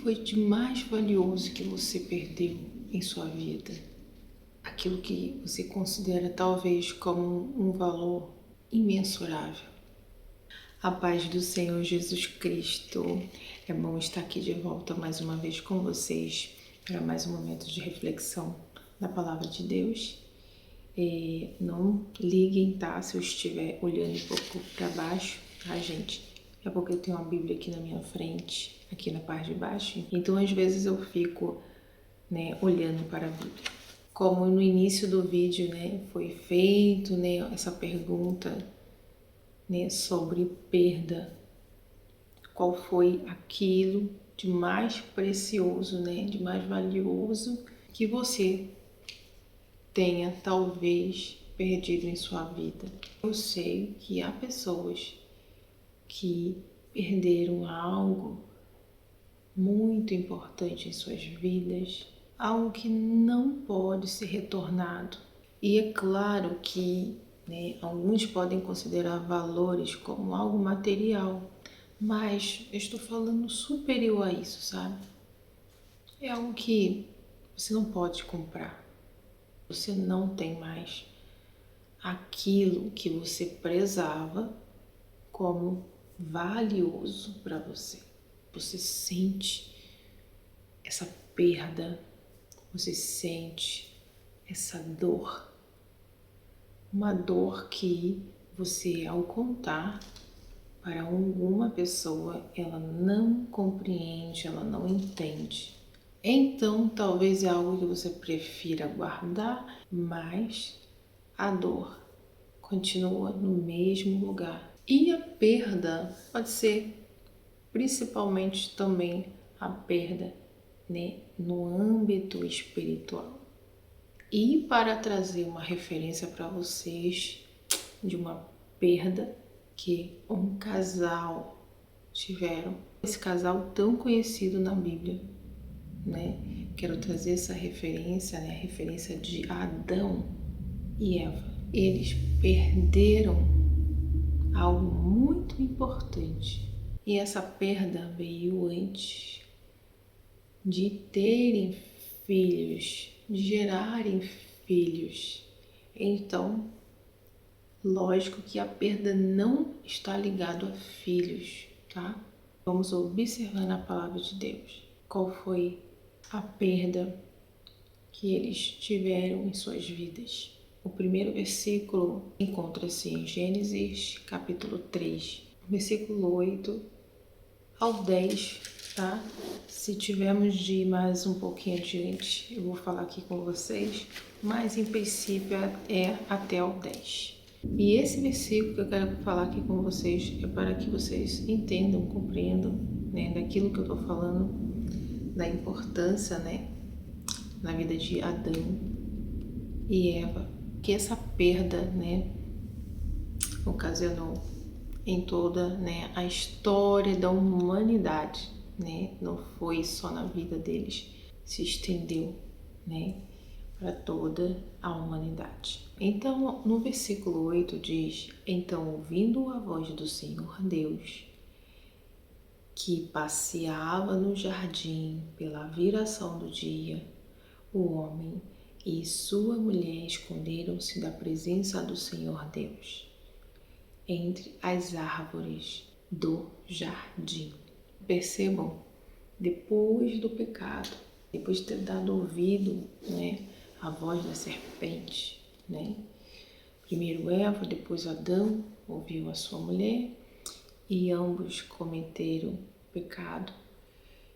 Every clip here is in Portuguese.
foi de mais valioso que você perdeu em sua vida? Aquilo que você considera talvez como um valor imensurável. A paz do Senhor Jesus Cristo. É bom estar aqui de volta mais uma vez com vocês para mais um momento de reflexão da Palavra de Deus. Não liguem, tá? Se eu estiver olhando um pouco para baixo, tá, gente? É porque eu tenho uma Bíblia aqui na minha frente, aqui na parte de baixo. Então, às vezes eu fico, olhando para a Bíblia. Como no início do vídeo, foi feito, essa pergunta, sobre perda. Qual foi aquilo de mais precioso, de mais valioso que você tenha talvez perdido em sua vida? Eu sei que há pessoas que perderam algo muito importante em suas vidas, algo que não pode ser retornado. E é claro que alguns podem considerar valores como algo material, mas eu estou falando superior a isso, sabe? É algo que você não pode comprar. Você não tem mais aquilo que você prezava como valioso para você. Você sente essa perda, você sente essa dor. Uma dor que você, ao contar para alguma pessoa, ela não compreende, ela não entende. Então, talvez é algo que você prefira guardar, mas a dor continua no mesmo lugar. E a perda pode ser principalmente também a perda, no âmbito espiritual. E para trazer uma referência para vocês de uma perda que um casal tiveram, esse casal tão conhecido na Bíblia, Quero trazer essa referência, a referência de Adão e Eva. Eles perderam algo muito importante. E essa perda veio antes de terem filhos, de gerarem filhos. Então, lógico que a perda não está ligada a filhos, tá? Vamos observar na palavra de Deus. Qual foi a perda que eles tiveram em suas vidas? O primeiro versículo encontra-se em Gênesis, capítulo 3, versículo 8 ao 10, tá? Se tivermos de ir mais um pouquinho adiante, eu vou falar aqui com vocês, mas em princípio é até o 10. E esse versículo que eu quero falar aqui com vocês é para que vocês entendam, compreendam, daquilo que eu estou falando, da importância, na vida de Adão e Eva, que essa perda, ocasionou em toda, a história da humanidade, Não foi só na vida deles, se estendeu, para toda a humanidade. Então, no versículo 8 diz: então, ouvindo a voz do Senhor Deus, que passeava no jardim pela viração do dia, o homem e sua mulher esconderam-se da presença do Senhor Deus entre as árvores do jardim. Percebam, depois do pecado, depois de ter dado ouvido, à voz da serpente, Primeiro Eva, depois Adão ouviu a sua mulher e ambos cometeram pecado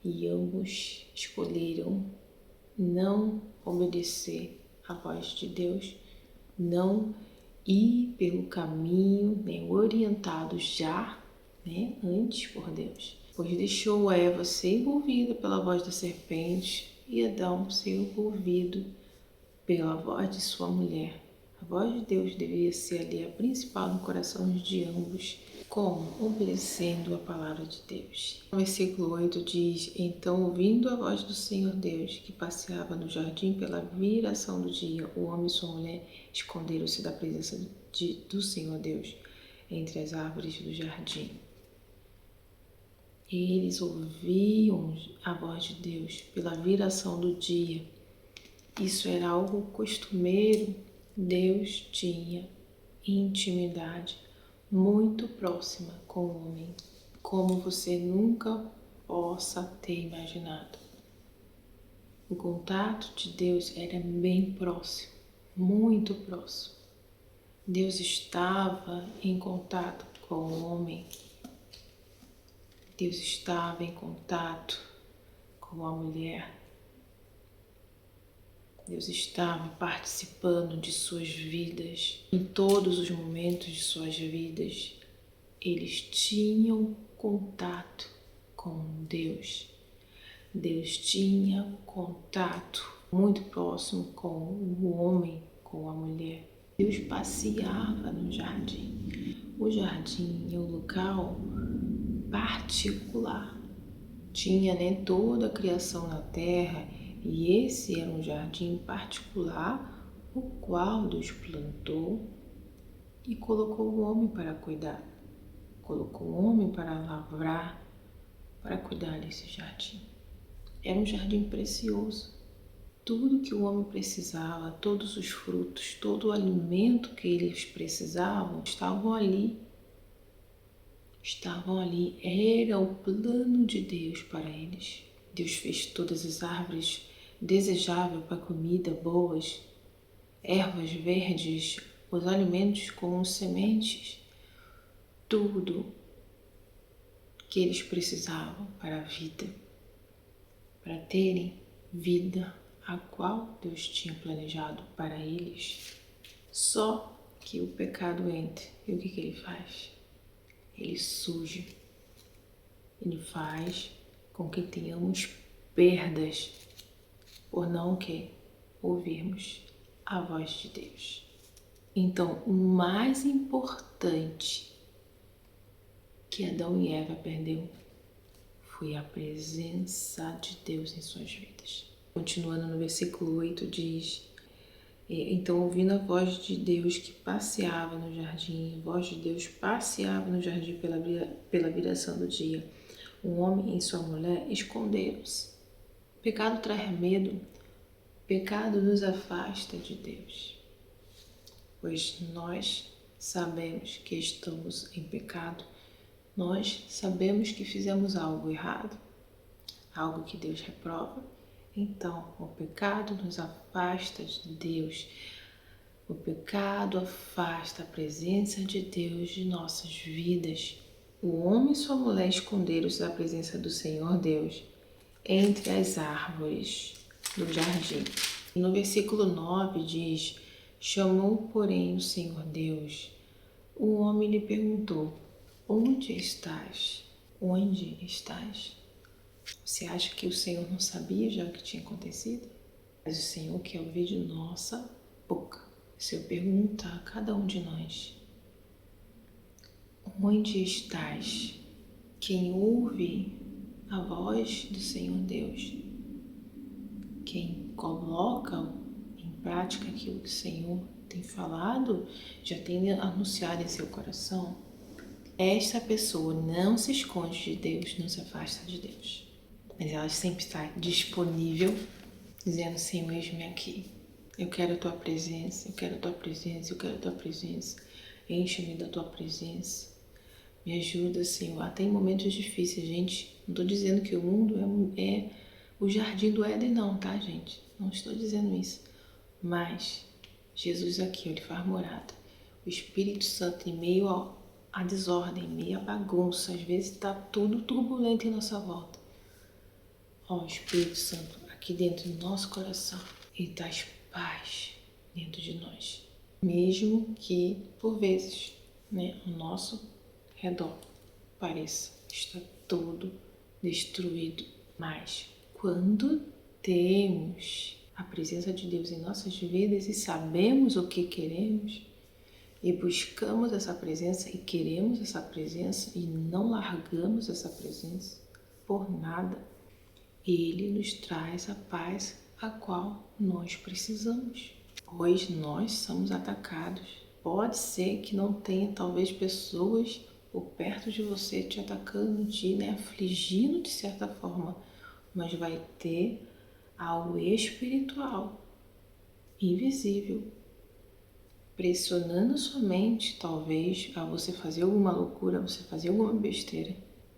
e ambos escolheram não obedecer à voz de Deus, não ir pelo caminho, orientados já, antes por Deus. Pois deixou Eva ser envolvida pela voz da serpente e Adão ser envolvido pela voz de sua mulher. A voz de Deus deveria ser ali a principal no coração de ambos. Como? Obedecendo a palavra de Deus. O versículo 8 diz: então, ouvindo a voz do Senhor Deus, que passeava no jardim pela viração do dia, o homem e sua mulher esconderam-se da presença do Senhor Deus entre as árvores do jardim. Eles ouviam a voz de Deus pela viração do dia. Isso era algo costumeiro. Deus tinha intimidade muito próxima com o homem, como você nunca possa ter imaginado. O contato de Deus era bem próximo, muito próximo. Deus estava em contato com o homem. Deus estava em contato com a mulher. Deus estava participando de suas vidas. Em todos os momentos de suas vidas, eles tinham contato com Deus. Deus tinha contato muito próximo com o homem, com a mulher. Deus passeava no jardim. O jardim é um local particular. Tinha, toda a criação na terra, e esse era um jardim particular, o qual Deus plantou e colocou o homem para cuidar. Colocou o homem para lavrar, para cuidar desse jardim. Era um jardim precioso. Tudo que o homem precisava, todos os frutos, todo o alimento que eles precisavam, estavam ali. Estavam ali. Era o plano de Deus para eles. Deus fez todas as árvores desejáveis para comida, boas, ervas verdes, os alimentos com sementes, tudo que eles precisavam para a vida, para terem vida, a qual Deus tinha planejado para eles. Só que o pecado entra. E o que ele faz? Ele suja. Ele faz com que tenhamos perdas por não ouvirmos a voz de Deus. Então, o mais importante que Adão e Eva perdeu foi a presença de Deus em suas vidas. Continuando no versículo 8 diz: então, ouvindo a voz de Deus que passeava no jardim, a voz de Deus passeava no jardim pela viração do dia, um homem e sua mulher esconderam-se. O pecado traz medo, o pecado nos afasta de Deus, pois nós sabemos que estamos em pecado, nós sabemos que fizemos algo errado, algo que Deus reprova. Então, o pecado nos afasta de Deus. O pecado afasta a presença de Deus de nossas vidas. O homem e sua mulher esconderam-se da presença do Senhor Deus entre as árvores do jardim. E no versículo 9 diz: chamou, porém, o Senhor Deus. O homem lhe perguntou: onde estás? Onde estás? Você acha que o Senhor não sabia já o que tinha acontecido? Mas o Senhor quer ouvir de nossa boca. Se eu perguntar a cada um de nós: onde estás? Quem ouve a voz do Senhor Deus, quem coloca em prática aquilo que o Senhor tem falado, já tem anunciado em seu coração, esta pessoa não se esconde de Deus, não se afasta de Deus. Mas ela sempre está disponível, dizendo: Senhor, eis-me aqui. Eu quero a tua presença, eu quero a tua presença, eu quero a tua presença. Enche-me da tua presença. Me ajuda, Senhor. Até em momentos difíceis, gente. Não estou dizendo que o mundo é o jardim do Éden, não, tá, gente? Não estou dizendo isso. Mas Jesus aqui, ele faz morada. O Espírito Santo, em meio à desordem, em meio à bagunça, às vezes está tudo turbulento em nossa volta. Ó, Espírito Santo, aqui dentro do nosso coração, ele traz paz dentro de nós. Mesmo que, por vezes, ao nosso redor pareça estar todo destruído. Mas quando temos a presença de Deus em nossas vidas e sabemos o que queremos, e buscamos essa presença e queremos essa presença e não largamos essa presença por nada, Ele nos traz a paz a qual nós precisamos, pois nós somos atacados. Pode ser que não tenha talvez pessoas por perto de você, te atacando, afligindo de certa forma, mas vai ter algo espiritual, invisível, pressionando sua mente, talvez, a você fazer alguma loucura, a você fazer alguma besteira,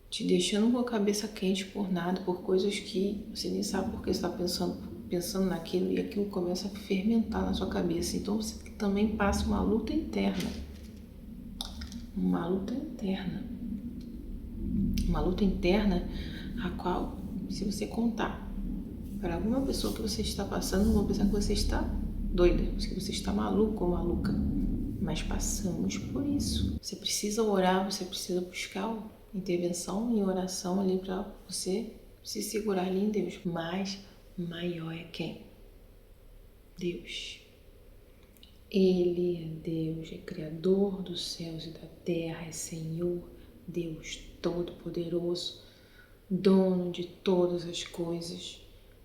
te deixando com a cabeça quente por nada, por coisas que você nem sabe porque você está pensando naquilo, e aquilo começa a fermentar na sua cabeça. Então você também passa uma luta interna. Uma luta interna a qual, se você contar para alguma pessoa que você está passando, vão pensar que você está doida, que você está maluco ou maluca. Mas passamos por isso. Você precisa orar, você precisa buscar intervenção e oração ali para você se segurar ali em Deus. Mas maior é quem? Deus. Ele é Deus, é Criador dos céus e da terra, é Senhor, Deus Todo-Poderoso, dono de todas as coisas,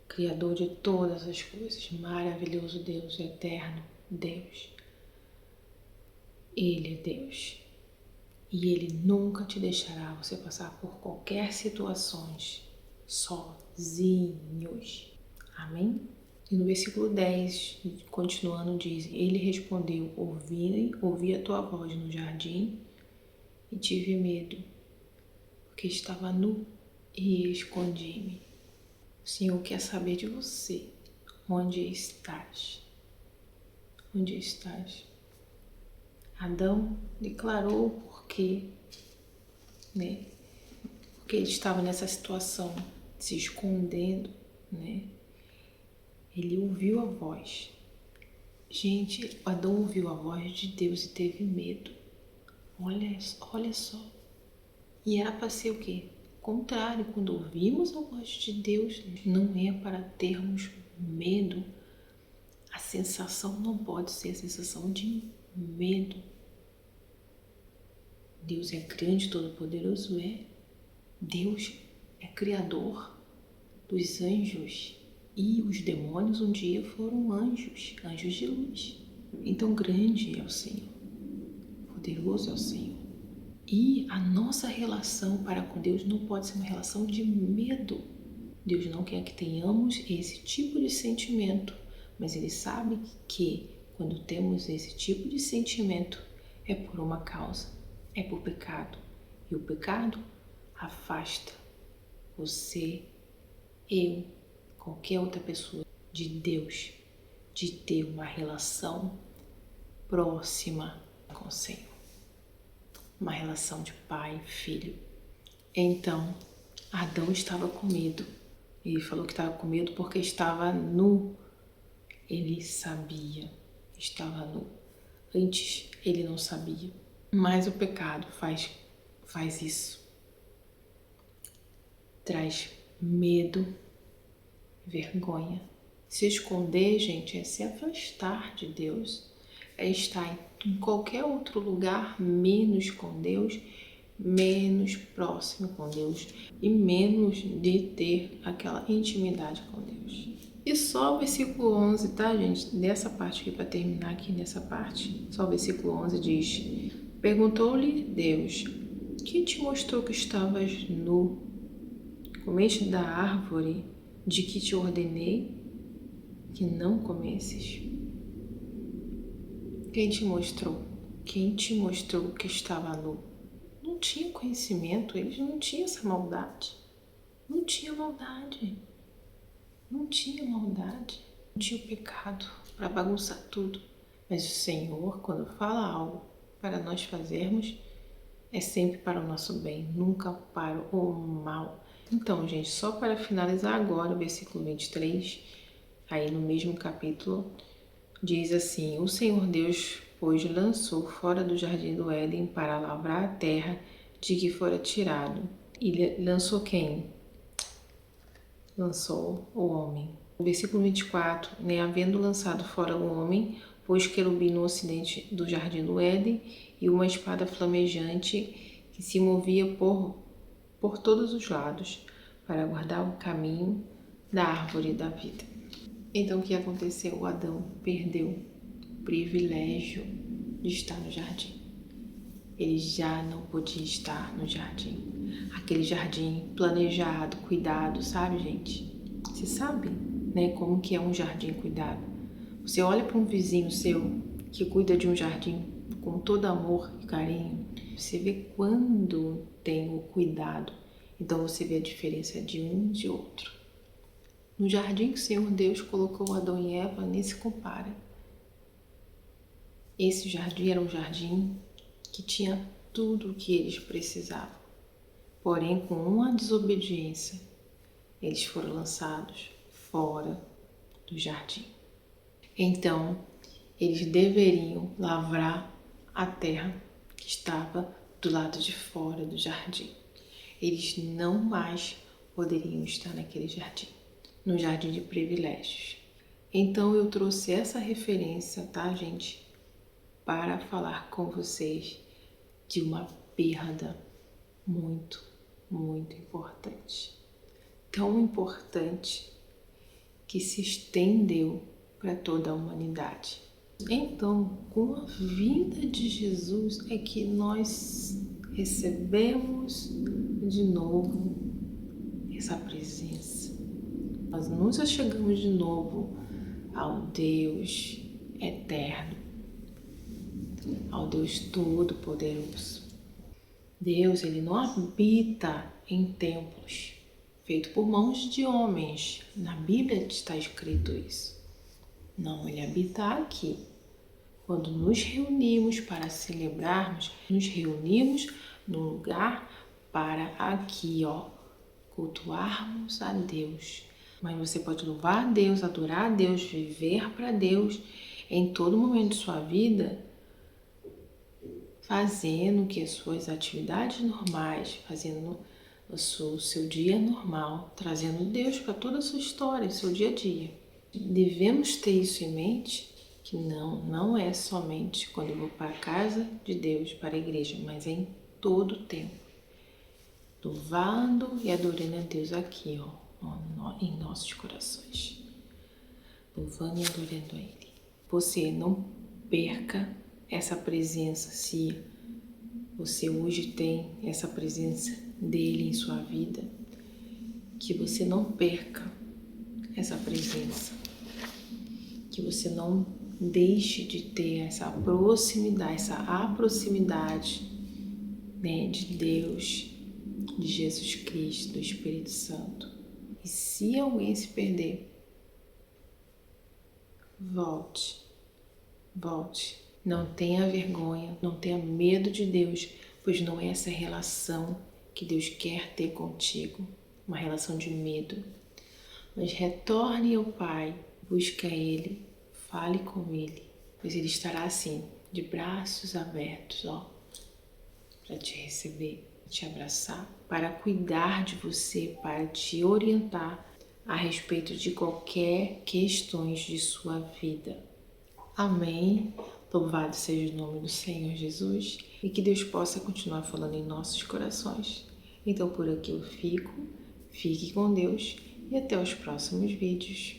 Criador de todas as coisas, maravilhoso Deus, eterno Deus. Ele é Deus e Ele nunca te deixará você passar por qualquer situações sozinhos. Amém? E no versículo 10, continuando, diz: Ele respondeu: ouvi a tua voz no jardim e tive medo, porque estava nu e escondi-me. O Senhor quer saber de você. Onde estás? Onde estás? Adão declarou porque ele estava nessa situação, se escondendo, Ele ouviu a voz. Gente, Adão ouviu a voz de Deus e teve medo. Olha só. E era para ser o quê? O contrário, quando ouvimos a voz de Deus, não é para termos medo. A sensação não pode ser a sensação de medo. Deus é grande, todo-poderoso, Deus é criador dos anjos. E os demônios um dia foram anjos de luz. Então grande é o Senhor, poderoso é o Senhor. E a nossa relação para com Deus não pode ser uma relação de medo. Deus não quer que tenhamos esse tipo de sentimento, mas Ele sabe que quando temos esse tipo de sentimento é por uma causa, é por pecado. E o pecado afasta você, eu, qualquer outra pessoa de Deus, de ter uma relação próxima com o Senhor. Uma relação de pai e filho. Então, Adão estava com medo. Ele falou que estava com medo porque estava nu. Ele sabia que estava nu. Antes ele não sabia. Mas o pecado faz isso. Traz medo, vergonha. Se esconder, gente, é se afastar de Deus. É estar em qualquer outro lugar menos com Deus, menos próximo com Deus e menos de ter aquela intimidade com Deus. E só o versículo 11, tá, gente? Dessa parte aqui, para terminar aqui nessa parte, só o versículo 11 diz: Perguntou-lhe Deus: Que te mostrou que estavas nu? Comeste da árvore de que te ordenei que não comesses? Quem te mostrou? Quem te mostrou que estava nu? Não tinha conhecimento, eles não tinham essa maldade. Não tinha maldade. Não tinha maldade. Não tinha o pecado para bagunçar tudo. Mas o Senhor, quando fala algo para nós fazermos, é sempre para o nosso bem, nunca para o mal. Então, gente, só para finalizar agora o versículo 23, aí no mesmo capítulo, diz assim: O Senhor Deus, pois, lançou fora do jardim do Éden para lavrar a terra de que fora tirado. E lançou quem? Lançou o homem. O versículo 24, havendo lançado fora o homem, pôs querubim no ocidente do jardim do Éden e uma espada flamejante que se movia por todos os lados para guardar o caminho da árvore da vida. Então o que aconteceu? Adão perdeu o privilégio de estar no jardim. ele já não podia estar no jardim. Aquele jardim planejado, cuidado, sabe, gente? Você sabe, né, como que é um jardim cuidado? Você olha para um vizinho seu que cuida de um jardim com todo amor e carinho, você vê quando tem o cuidado. Então você vê a diferença de um e de outro. No jardim que o Senhor Deus colocou Adão e Eva, nem se compara. Esse jardim era um jardim que tinha tudo o que eles precisavam. Porém, com uma desobediência, eles foram lançados fora do jardim. Então, eles deveriam lavrar a terra que estava do lado de fora do jardim. Eles não mais poderiam estar naquele jardim, no jardim de privilégios. Então eu trouxe essa referência, tá, gente, para falar com vocês de uma perda muito, muito importante. Tão importante que se estendeu para toda a humanidade. Então, com a vinda de Jesus é que nós recebemos de novo essa presença. Nós nos achegamos de novo ao Deus eterno, ao Deus Todo-Poderoso. Deus, ele não habita em templos feitos por mãos de homens. Na Bíblia está escrito isso. Não, ele habita aqui. Quando nos reunimos para celebrarmos, nos reunimos num lugar para aqui, cultuarmos a Deus. Mas você pode louvar a Deus, adorar a Deus, viver para Deus em todo momento de sua vida, fazendo que as suas atividades normais, fazendo o seu dia normal, trazendo Deus para toda a sua história, seu dia a dia. Devemos ter isso em mente, que não é somente quando eu vou para a casa de Deus, para a igreja, mas é em todo o tempo. Louvando e adorando a Deus aqui, em nossos corações. Louvando e adorando a Ele. Você não perca essa presença, se você hoje tem essa presença dele em sua vida, que você não perca essa presença, que você não deixe de ter essa proximidade, né, de Deus, de Jesus Cristo, do Espírito Santo. E se alguém se perder, volte. Não tenha vergonha, não tenha medo de Deus, pois não é essa relação que Deus quer ter contigo, uma relação de medo. Mas retorne ao Pai, busque a Ele, fale com Ele, pois Ele estará assim, de braços abertos, para te receber, te abraçar, para cuidar de você, para te orientar a respeito de qualquer questões de sua vida. Amém. Louvado seja o nome do Senhor Jesus e que Deus possa continuar falando em nossos corações. Então por aqui eu fico, fique com Deus e até os próximos vídeos.